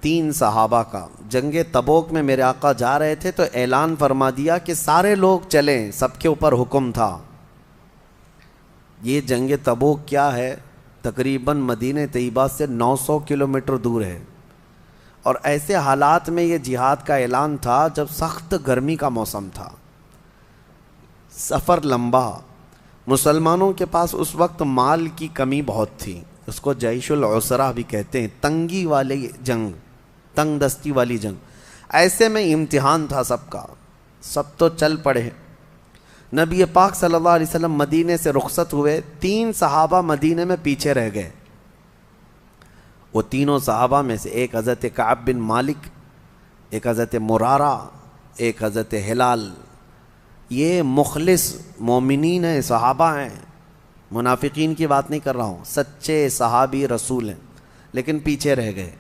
3 صحابہ کا جنگ تبوک میں میرے آقا جا رہے تھے تو اعلان فرما دیا کہ سارے لوگ چلیں، سب کے اوپر حکم تھا۔ یہ جنگ تبوک کیا ہے؟ تقریباً مدینہ طیبہ سے 900 کلومیٹر دور ہے، اور ایسے حالات میں یہ جہاد کا اعلان تھا جب سخت گرمی کا موسم تھا، سفر لمبا، مسلمانوں کے پاس اس وقت مال کی کمی بہت تھی، اس کو جیش العسرہ بھی کہتے ہیں، تنگی والی جنگ، تنگ دستی والی جنگ۔ ایسے میں امتحان تھا سب کا، سب تو چل پڑے۔ نبی پاک صلی اللہ علیہ وسلم مدینے سے رخصت ہوئے، 3 صحابہ مدینے میں پیچھے رہ گئے۔ وہ تینوں صحابہ میں سے ایک حضرت کعب بن مالک، ایک حضرت مرارہ، ایک حضرت ہلال، یہ مخلص مومنین ہیں، صحابہ ہیں، منافقین کی بات نہیں کر رہا ہوں، سچے صحابی رسول ہیں، لیکن پیچھے رہ گئے،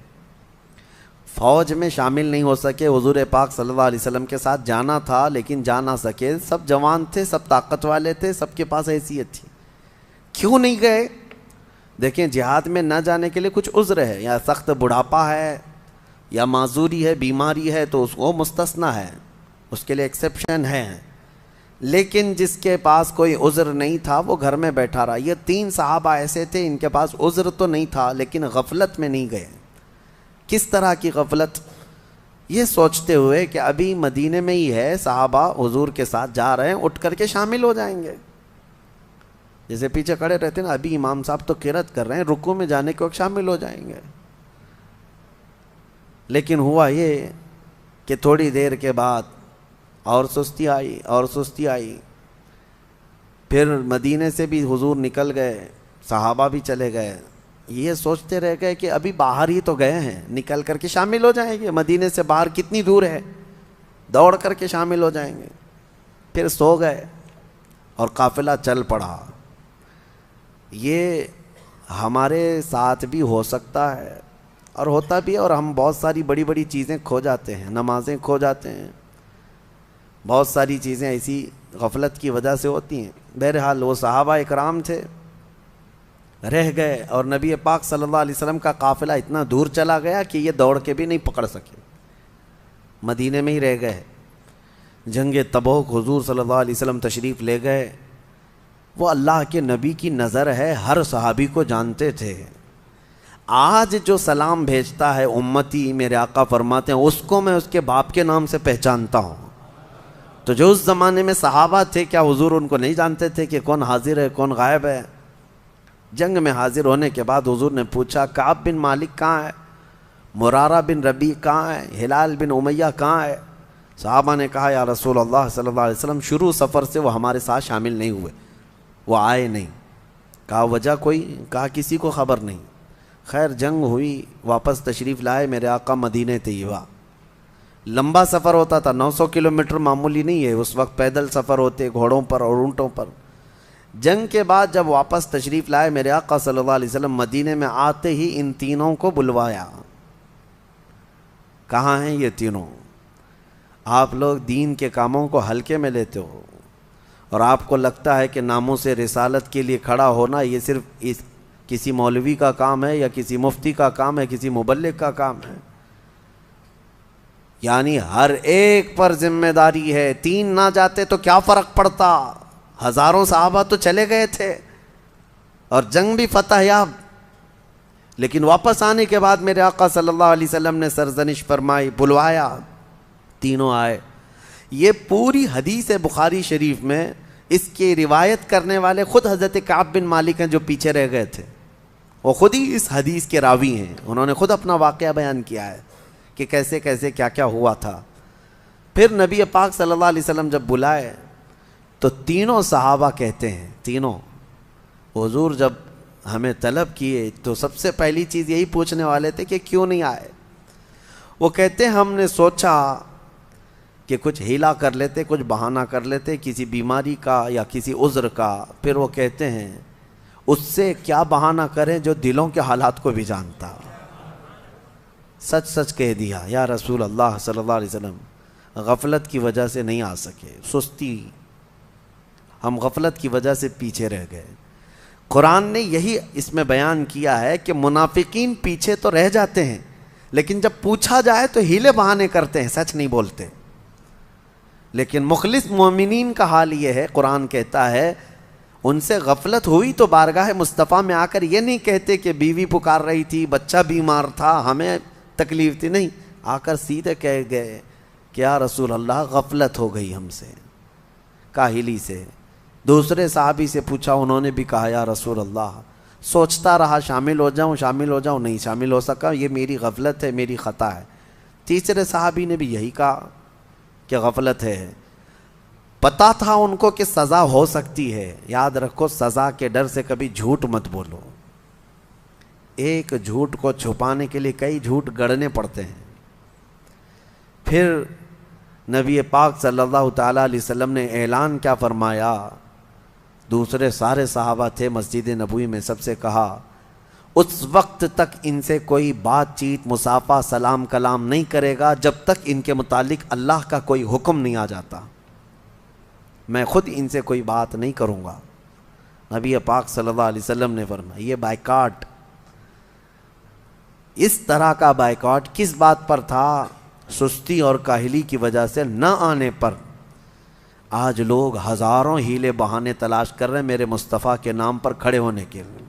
فوج میں شامل نہیں ہو سکے۔ حضور پاک صلی اللہ علیہ وسلم کے ساتھ جانا تھا لیکن جا نہ سکے، سب جوان تھے، سب طاقت والے تھے، سب کے پاس حیثیت تھی، کیوں نہیں گئے؟ دیکھیں، جہاد میں نہ جانے کے لیے کچھ عذر ہے، یا سخت بڑھاپا ہے، یا معذوری ہے، بیماری ہے، تو اس کو مستثنی ہے، اس کے لیے ایکسیپشن ہے، لیکن جس کے پاس کوئی عذر نہیں تھا وہ گھر میں بیٹھا رہا۔ یہ 3 صحابہ ایسے تھے، ان کے پاس عذر تو نہیں تھا لیکن غفلت میں نہیں گئے۔ کس طرح کی غفلت؟ یہ سوچتے ہوئے کہ ابھی مدینے میں ہی ہے، صحابہ حضور کے ساتھ جا رہے ہیں، اٹھ کر کے شامل ہو جائیں گے، جیسے پیچھے کھڑے رہتے ہیں نا، ابھی امام صاحب تو قرات کر رہے ہیں، رکوع میں جانے کے وقت شامل ہو جائیں گے۔ لیکن ہوا یہ کہ تھوڑی دیر کے بعد اور سستی آئی، اور سستی آئی، پھر مدینے سے بھی حضور نکل گئے، صحابہ بھی چلے گئے، یہ سوچتے رہ گئے کہ ابھی باہر ہی تو گئے ہیں، نکل کر کے شامل ہو جائیں گے، مدینے سے باہر کتنی دور ہے، دوڑ کر کے شامل ہو جائیں گے۔ پھر سو گئے اور قافلہ چل پڑا۔ یہ ہمارے ساتھ بھی ہو سکتا ہے اور ہوتا بھی ہے، اور ہم بہت ساری بڑی بڑی چیزیں کھو جاتے ہیں، نمازیں کھو جاتے ہیں، بہت ساری چیزیں ایسی غفلت کی وجہ سے ہوتی ہیں۔ بہرحال وہ صحابہ اکرام تھے، رہ گئے، اور نبی پاک صلی اللہ علیہ وسلم کا قافلہ اتنا دور چلا گیا کہ یہ دوڑ کے بھی نہیں پکڑ سکے، مدینے میں ہی رہ گئے۔ جنگ تبوک حضور صلی اللہ علیہ وسلم تشریف لے گئے۔ وہ اللہ کے نبی کی نظر ہے، ہر صحابی کو جانتے تھے۔ آج جو سلام بھیجتا ہے امتی، میرے آقا فرماتے ہیں، اس کو میں اس کے باپ کے نام سے پہچانتا ہوں۔ تو جو اس زمانے میں صحابہ تھے، کیا حضور ان کو نہیں جانتے تھے کہ کون حاضر ہے کون غائب ہے؟ جنگ میں حاضر ہونے کے بعد حضور نے پوچھا، کعب بن مالک کہاں ہے؟ مرارہ بن ربیع کہاں ہے؟ ہلال بن امیہ کہاں ہے؟ صحابہ نے کہا، یا رسول اللہ صلی اللہ علیہ وسلم، شروع سفر سے وہ ہمارے ساتھ شامل نہیں ہوئے، وہ آئے نہیں۔ کہا وجہ کوئی؟ کہا کسی کو خبر نہیں۔ خیر جنگ ہوئی، واپس تشریف لائے میرے آقا مدینہ طیبہ۔ لمبا سفر ہوتا تھا، 900 کلومیٹر معمولی نہیں ہے، اس وقت پیدل سفر ہوتے، گھوڑوں پر اور اونٹوں پر۔ جنگ کے بعد جب واپس تشریف لائے میرے آقا صلی اللہ علیہ وسلم مدینے میں، آتے ہی ان تینوں کو بلوایا۔ کہاں ہیں یہ تینوں؟ آپ لوگ دین کے کاموں کو ہلکے میں لیتے ہو، اور آپ کو لگتا ہے کہ ناموس رسالت کے لیے کھڑا ہونا یہ صرف کسی مولوی کا کام ہے، یا کسی مفتی کا کام ہے، کسی مبلغ کا کام ہے۔ یعنی ہر ایک پر ذمہ داری ہے۔ 3 نہ جاتے تو کیا فرق پڑتا؟ ہزاروں صحابہ تو چلے گئے تھے اور جنگ بھی فتح یاب، لیکن واپس آنے کے بعد میرے آقا صلی اللہ علیہ وسلم نے سرزنش فرمائی، بلوایا، تینوں آئے۔ یہ پوری حدیث بخاری شریف میں اس کی روایت کرنے والے خود حضرت کعب بن مالک ہیں جو پیچھے رہ گئے تھے، وہ خود ہی اس حدیث کے راوی ہیں، انہوں نے خود اپنا واقعہ بیان کیا ہے کہ کیسے کیسے کیا کیا ہوا تھا۔ پھر نبی پاک صلی اللہ علیہ وسلم جب بلائے تو تینوں صحابہ کہتے ہیں، تینوں، حضور جب ہمیں طلب کیے تو سب سے پہلی چیز یہی پوچھنے والے تھے کہ کیوں نہیں آئے۔ وہ کہتے ہیں ہم نے سوچا کہ کچھ ہیلا کر لیتے، کچھ بہانہ کر لیتے، کسی بیماری کا یا کسی عذر کا۔ پھر وہ کہتے ہیں اس سے کیا بہانہ کریں جو دلوں کے حالات کو بھی جانتا۔ سچ سچ کہہ دیا، یا رسول اللہ صلی اللہ علیہ وسلم، غفلت کی وجہ سے نہیں آ سکے، سستی، ہم غفلت کی وجہ سے پیچھے رہ گئے۔ قرآن نے یہی اس میں بیان کیا ہے کہ منافقین پیچھے تو رہ جاتے ہیں، لیکن جب پوچھا جائے تو ہیلے بہانے کرتے ہیں، سچ نہیں بولتے. لیکن مخلص مومنین کا حال یہ ہے، قرآن کہتا ہے ان سے غفلت ہوئی تو بارگاہ مصطفیٰ میں آ کر یہ نہیں کہتے کہ بیوی پکار رہی تھی، بچہ بیمار تھا، ہمیں تکلیف تھی، نہیں، آ کر سیدھے کہہ گئے کہ یا رسول اللہ غفلت ہو گئی ہم سے، کاہلی سے. دوسرے صحابی سے پوچھا، انہوں نے بھی کہا یا رسول اللہ سوچتا رہا شامل ہو جاؤں، نہیں شامل ہو سکا، یہ میری غفلت ہے، میری خطا ہے. تیسرے صحابی نے بھی یہی کہا کہ غفلت ہے. پتا تھا ان کو کہ سزا ہو سکتی ہے. یاد رکھو سزا کے ڈر سے کبھی جھوٹ مت بولو. ایک جھوٹ کو چھپانے کے لیے کئی جھوٹ گڑنے پڑتے ہیں. پھر نبی پاک صلی اللہ تعالیٰ علیہ وسلم نے اعلان کیا فرمایا؟ دوسرے سارے صحابہ تھے مسجد نبوی میں، سب سے کہا اس وقت تک ان سے کوئی بات چیت مصافحہ سلام کلام نہیں کرے گا جب تک ان کے متعلق اللہ کا کوئی حکم نہیں آ جاتا. میں خود ان سے کوئی بات نہیں کروں گا. نبی پاک صلی اللہ علیہ وسلم نے فرمایا یہ بائیکاٹ، اس طرح کا بائیکاٹ کس بات پر تھا؟ سستی اور کاہلی کی وجہ سے نہ آنے پر. آج لوگ ہزاروں ہیلے بہانے تلاش کر رہے ہیں میرے مصطفیٰ کے نام پر کھڑے ہونے کے لیے،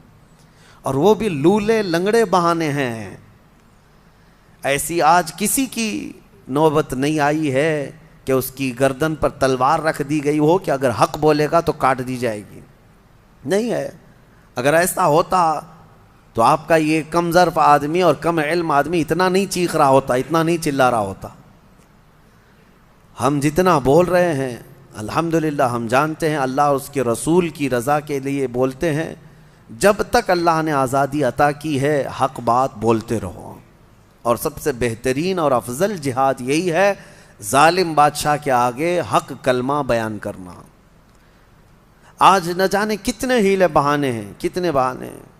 اور وہ بھی لولے لنگڑے بہانے ہیں. ایسی آج کسی کی نوبت نہیں آئی ہے کہ اس کی گردن پر تلوار رکھ دی گئی ہو کہ اگر حق بولے گا تو کاٹ دی جائے گی. نہیں ہے. اگر ایسا ہوتا تو آپ کا یہ کم ظرف آدمی اور کم علم آدمی اتنا نہیں چیخ رہا ہوتا، اتنا نہیں چلا رہا ہوتا. ہم جتنا بول رہے ہیں الحمدللہ ہم جانتے ہیں اللہ اور اس کے رسول کی رضا کے لیے بولتے ہیں. جب تک اللہ نے آزادی عطا کی ہے حق بات بولتے رہو. اور سب سے بہترین اور افضل جہاد یہی ہے، ظالم بادشاہ کے آگے حق کلمہ بیان کرنا. آج نہ جانے کتنے ہیلے بہانے ہیں، کتنے بہانے ہیں.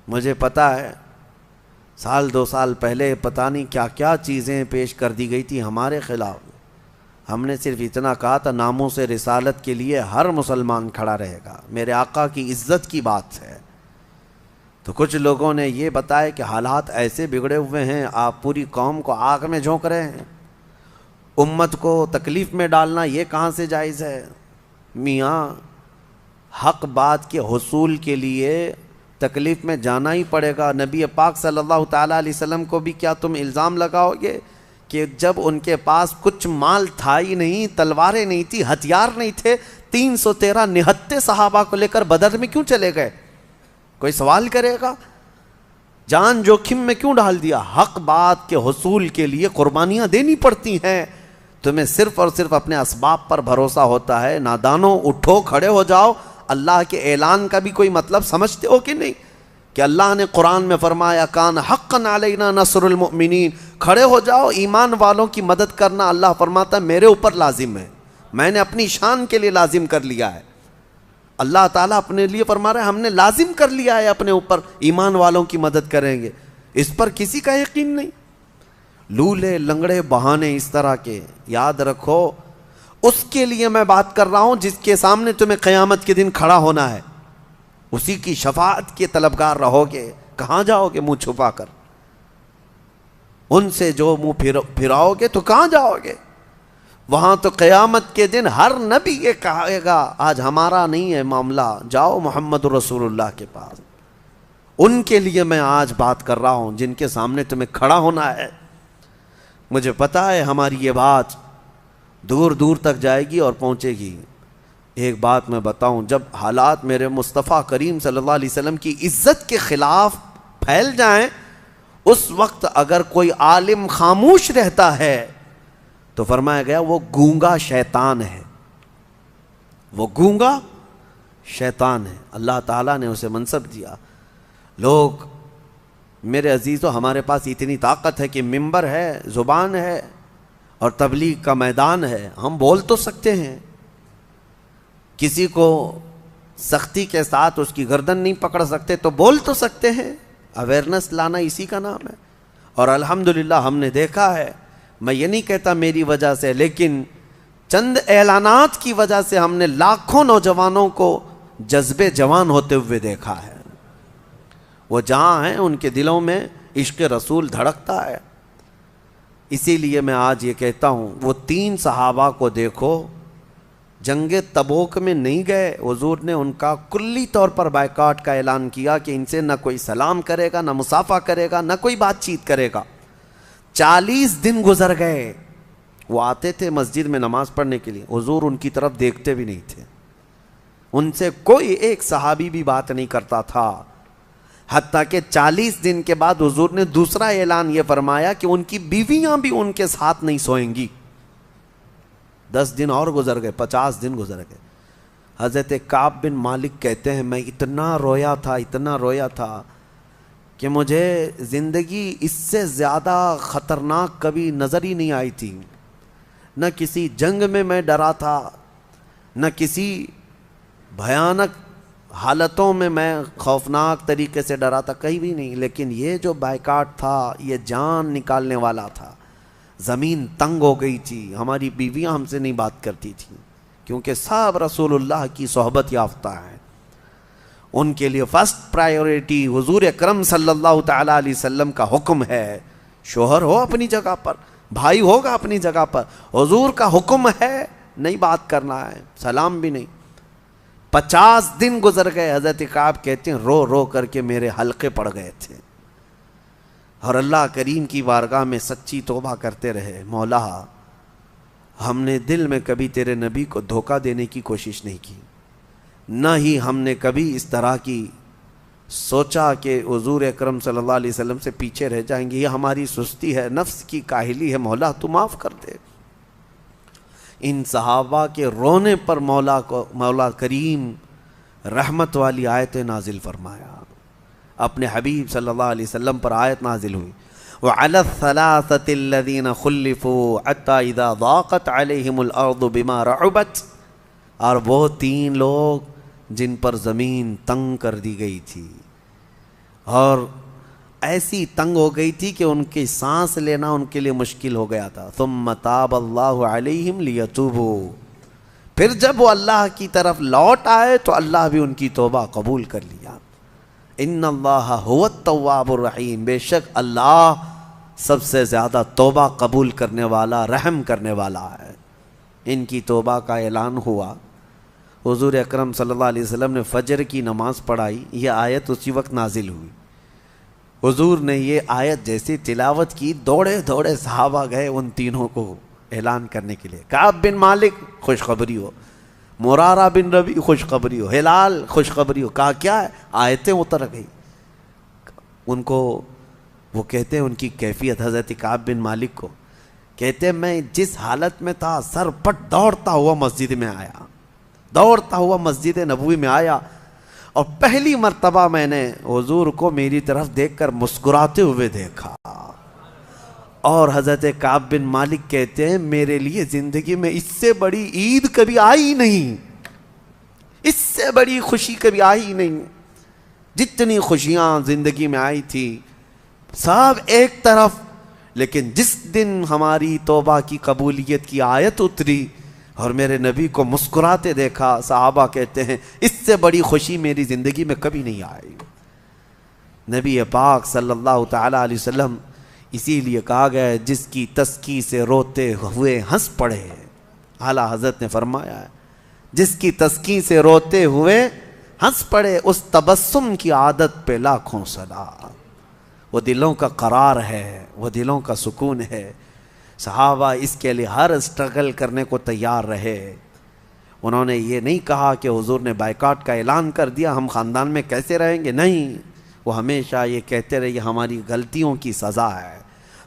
مجھے پتا ہے 1-2 سال پہلے پتہ نہیں کیا کیا چیزیں پیش کر دی گئی تھی ہمارے خلاف. ہم نے صرف اتنا کہا تھا ناموس رسالت کے لیے ہر مسلمان کھڑا رہے گا، میرے آقا کی عزت کی بات ہے. تو کچھ لوگوں نے یہ بتایا کہ حالات ایسے بگڑے ہوئے ہیں، آپ پوری قوم کو آگ میں جھونک رہے ہیں، امت کو تکلیف میں ڈالنا یہ کہاں سے جائز ہے؟ میاں حق بات کے حصول کے لیے تکلیف میں جانا ہی پڑے گا. نبی پاک صلی اللہ تعالیٰ علیہ وسلم کو بھی کیا تم الزام لگاؤ گے کہ جب ان کے پاس کچھ مال تھا ہی نہیں، تلواریں نہیں تھی، ہتھیار نہیں تھے، 313 نہتے صحابہ کو لے کر بدر میں کیوں چلے گئے؟ کوئی سوال کرے گا؟ جان جوخم میں کیوں ڈال دیا؟ حق بات کے حصول کے لیے قربانیاں دینی پڑتی ہیں. تمہیں صرف اور صرف اپنے اسباب پر بھروسہ ہوتا ہے. نادانوں اٹھو، کھڑے ہو جاؤ. اللہ کے اعلان کا بھی کوئی مطلب سمجھتے ہو کہ نہیں؟ کہ اللہ نے قرآن میں فرمایا کان حقا علینا نصر المؤمنین. کھڑے ہو جاؤ، ایمان والوں کی مدد کرنا اللہ فرماتا ہے میرے اوپر لازم ہے، میں نے اپنی شان کے لیے لازم کر لیا ہے. اللہ تعالیٰ اپنے لیے فرما رہا ہے ہم نے لازم کر لیا ہے اپنے اوپر، ایمان والوں کی مدد کریں گے. اس پر کسی کا یقین نہیں. لولے لنگڑے بہانے اس طرح کے یاد رکھو. اس کے لیے میں بات کر رہا ہوں جس کے سامنے تمہیں قیامت کے دن کھڑا ہونا ہے. اسی کی شفاعت کے طلبگار رہو گے. کہاں جاؤ گے منہ چھپا کر؟ ان سے جو منہ پھراؤ گے تو کہاں جاؤ گے؟ وہاں تو قیامت کے دن ہر نبی یہ کہے گا آج ہمارا نہیں ہے معاملہ، جاؤ محمد رسول اللہ کے پاس. ان کے لیے میں آج بات کر رہا ہوں جن کے سامنے تمہیں کھڑا ہونا ہے. مجھے پتا ہے ہماری یہ بات دور دور تک جائے گی اور پہنچے گی. ایک بات میں بتاؤں، جب حالات میرے مصطفیٰ کریم صلی اللہ علیہ وسلم کی عزت کے خلاف پھیل جائیں، اس وقت اگر کوئی عالم خاموش رہتا ہے تو فرمایا گیا وہ گونگا شیطان ہے. وہ گونگا شیطان ہے. اللہ تعالیٰ نے اسے منصب دیا. لوگ میرے عزیزو ہمارے پاس اتنی طاقت ہے کہ ممبر ہے، زبان ہے اور تبلیغ کا میدان ہے. ہم بول تو سکتے ہیں، کسی کو سختی کے ساتھ اس کی گردن نہیں پکڑ سکتے تو بول تو سکتے ہیں. اویئرنس لانا اسی کا نام ہے. اور الحمدللہ ہم نے دیکھا ہے، میں یہ نہیں کہتا میری وجہ سے، لیکن چند اعلانات کی وجہ سے ہم نے لاکھوں نوجوانوں کو جذبے جوان ہوتے ہوئے دیکھا ہے. وہ جہاں ہیں ان کے دلوں میں عشق رسول دھڑکتا ہے۔ اسی لیے میں آج یہ کہتا ہوں، وہ 3 صحابہ کو دیکھو، جنگ تبوک میں نہیں گئے، حضور نے ان کا کلی طور پر بائیکاٹ کا اعلان کیا کہ ان سے نہ کوئی سلام کرے گا، نہ مصافحہ کرے گا، نہ کوئی بات چیت کرے گا۔ 40 دن گزر گئے، وہ آتے تھے مسجد میں نماز پڑھنے کے لیے، حضور ان کی طرف دیکھتے بھی نہیں تھے، ان سے کوئی ایک صحابی بھی بات نہیں کرتا تھا، حتیٰ کہ 40 دن کے بعد حضور نے دوسرا اعلان یہ فرمایا کہ ان کی بیویاں بھی ان کے ساتھ نہیں سوئیں گی۔ 10 دن اور گزر گئے، 50 دن گزر گئے۔ حضرت کعب بن مالک کہتے ہیں میں اتنا رویا تھا کہ مجھے زندگی اس سے زیادہ خطرناک کبھی نظر ہی نہیں آئی تھی۔ نہ کسی جنگ میں ڈرا تھا، نہ کسی بھیانک حالتوں میں خوفناک طریقے سے ڈرا تھا، کہیں بھی نہیں، لیکن یہ جو بائیکاٹ تھا یہ جان نکالنے والا تھا۔ زمین تنگ ہو گئی تھی، ہماری بیویاں ہم سے نہیں بات کرتی تھیں، کیونکہ سب رسول اللہ کی صحبت یافتہ ہیں۔ ان کے لیے فرسٹ پرائیورٹی حضور اکرم صلی اللہ تعالیٰ علیہ وسلم کا حکم ہے۔ شوہر ہو اپنی جگہ پر، بھائی ہوگا اپنی جگہ پر، حضور کا حکم ہے نہیں بات کرنا ہے، سلام بھی نہیں۔ 50 دن گزر گئے، حضرت کعب کہتے ہیں رو رو کر کے میرے حلقے پڑ گئے تھے، اور اللہ کریم کی بارگاہ میں سچی توبہ کرتے رہے، مولا ہم نے دل میں کبھی تیرے نبی کو دھوکہ دینے کی کوشش نہیں کی، نہ ہی ہم نے کبھی اس طرح کی سوچا کہ حضور اکرم صلی اللہ علیہ وسلم سے پیچھے رہ جائیں گے، یہ ہماری سستی ہے، نفس کی کاہلی ہے، مولا تو معاف کر دے۔ ان صحابہ کے رونے پر مولا کریم رحمت والی آیت نازل فرمایا، اپنے حبیب صلی اللہ علیہ وسلم پر آیت نازل ہوئی، وَعَلَى الثَّلَاثَةِ الَّذِينَ خُلِّفُوا حَتَّى إِذَا ضَاقَتْ عَلَيْهِمُ الْأَرْضُ بِمَا رَحُبَتْ، اور وہ 3 لوگ جن پر زمین تنگ کر دی گئی تھی، اور ایسی تنگ ہو گئی تھی کہ ان کی سانس لینا ان کے لیے مشکل ہو گیا تھا، ثُمَّ تَابَ اللَّهُ عَلَيْهِمْ لِيَتُوبُوا، پھر جب وہ اللہ کی طرف لوٹ آئے تو اللہ بھی ان کی توبہ قبول کر لیا۔ ان اللہ هو التواب الرحیم، بے شک اللہ سب سے زیادہ توبہ قبول کرنے والا، رحم کرنے والا ہے۔ ان کی توبہ کا اعلان ہوا، حضور اکرم صلی اللہ علیہ وسلم نے فجر کی نماز پڑھائی، یہ آیت اسی وقت نازل ہوئی۔ حضور نے یہ آیت جیسے تلاوت کی، دوڑے دوڑے صحابہ گئے ان تینوں کو اعلان کرنے کے لیے۔ کعب بن مالک خوشخبری ہو، مرارہ بن ربی خوشخبری ہو، ہلال خوشخبری ہو، کہا کیا ہے؟ آیتیں اتر گئی ان کو۔ وہ کہتے ہیں ان کی کیفیت، حضرت کعب بن مالک کو کہتے ہیں میں جس حالت میں تھا سر پٹ دوڑتا ہوا مسجد میں آیا، دوڑتا ہوا مسجد نبوی میں آیا، اور پہلی مرتبہ میں نے حضور کو میری طرف دیکھ کر مسکراتے ہوئے دیکھا۔ اور حضرت کعب بن مالک کہتے ہیں میرے لیے زندگی میں اس سے بڑی عید کبھی آئی نہیں، اس سے بڑی خوشی کبھی آئی نہیں۔ جتنی خوشیاں زندگی میں آئی تھی سب ایک طرف، لیکن جس دن ہماری توبہ کی قبولیت کی آیت اتری اور میرے نبی کو مسکراتے دیکھا، صحابہ کہتے ہیں اس سے بڑی خوشی میری زندگی میں کبھی نہیں آئی۔ نبی پاک صلی اللہ تعالیٰ علیہ وسلم، اسی لیے کہا گیا ہے جس کی تسکی سے روتے ہوئے ہنس پڑے، اعلیٰ حضرت نے فرمایا ہے جس کی تسکی سے روتے ہوئے ہنس پڑے، اس تبسم کی عادت پہ لاکھوں سلام۔ وہ دلوں کا قرار ہے، وہ دلوں کا سکون ہے۔ صحابہ اس کے لیے ہر اسٹرگل کرنے کو تیار رہے۔ انہوں نے یہ نہیں کہا کہ حضور نے بائیکاٹ کا اعلان کر دیا ہم خاندان میں کیسے رہیں گے، نہیں، وہ ہمیشہ یہ کہتے رہے یہ ہماری غلطیوں کی سزا ہے۔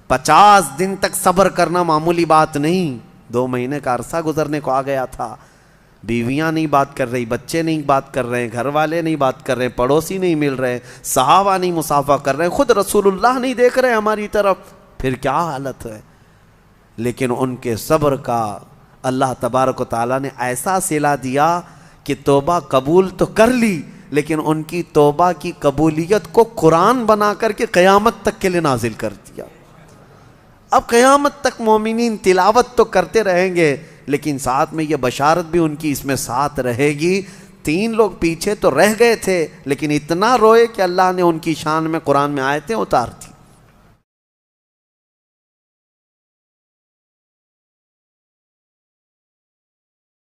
50 دن تک صبر کرنا معمولی بات نہیں، 2 مہینے کا عرصہ گزرنے کو آ گیا تھا، بیویاں نہیں بات کر رہی، بچے نہیں بات کر رہے، گھر والے نہیں بات کر رہے، پڑوسی نہیں مل رہے، صحابہ نہیں مصافحہ کر رہے، خود رسول اللہ نہیں دیکھ رہے ہماری طرف، پھر کیا حالت ہے؟ لیکن ان کے صبر کا اللہ تبارک و تعالیٰ نے ایسا صلہ دیا کہ توبہ قبول تو کر لی، لیکن ان کی توبہ کی قبولیت کو قرآن بنا کر کے قیامت تک کے لیے نازل کر دیا۔ اب قیامت تک مومنین تلاوت تو کرتے رہیں گے، لیکن ساتھ میں یہ بشارت بھی ان کی اس میں ساتھ رہے گی۔ 3 لوگ پیچھے تو رہ گئے تھے، لیکن اتنا روئے کہ اللہ نے ان کی شان میں قرآن میں آیتیں اتار دی۔